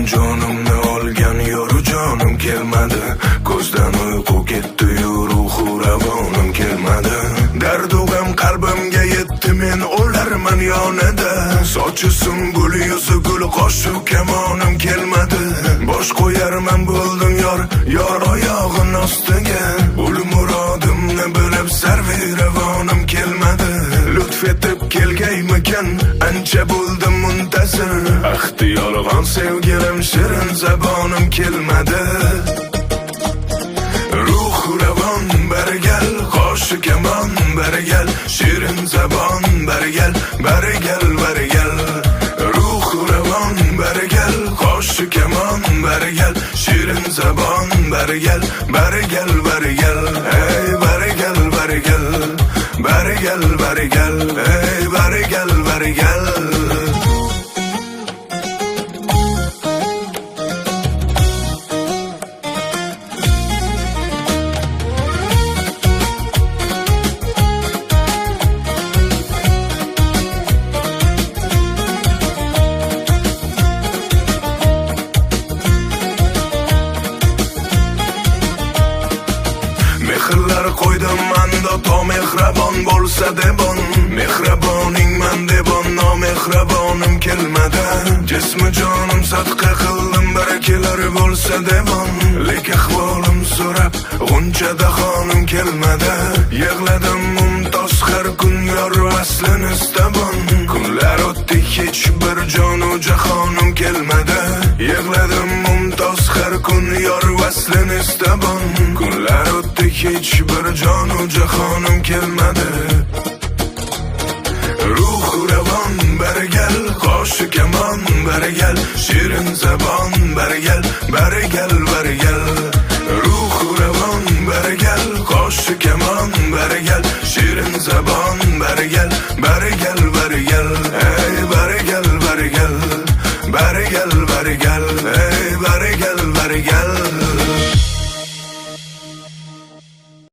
jonimni olgan yoru jonim kelmadi. Ko'zdan uyqu ketdi, ruhu ravonim kelmadi. Dardu g'am qalbimga yetdi, men o'larman yonida. Sochi sumbul, yuzi gul, qo'shu kamonim kelmadi. Bosh qo'yarman bo'ldim yor oyog'in ostiga. Ul murodimni bilib sarvi ravonim kelmadi. Lutf etib kelgaymikan, ancha bo'ldim muntazir. Ahdi yolg'on sevgilim, shirin zabonim kelmadi. Ruh ravon barigal, qo'shu kamon barigal, shirin zabon barigal, barigal barigal. Ruh ravon barigal, qo'shu kamon barigal, shirin zabon barigal, barigal barigal. Ey barigal barigal, barigal barigal, ey barigal barigal. Mehrlar qo'ydim manda, to mehrabon bo'lsa debon. Mehraboning man debon, nomehrabonim kelmadi. Jismi jonim sadqa qildim, barakalar bo'lsa debon. Lek ahvolim so'rab, g'unchada xonim kelmadi. Yig'ladim mumtoz har kun, yor vaslini istabon. Kunlar o'tdi, hech bir jonu jahonim kelmadi. Yig'ladim mumtoz har kun, yor vaslini istabon. Kunlar o'tdi, hech bir jonu jahonim kelmadi. Ruh ravon barigal, qo'shu kamon barigal, shirin zabon barigal, barigal barigal. Ruh ravon barigal, qo'shu kamon barigal, shirin zabon barigal, barigal barigal. Ey barigal barigal, barigal barigal, ey barigal barigal.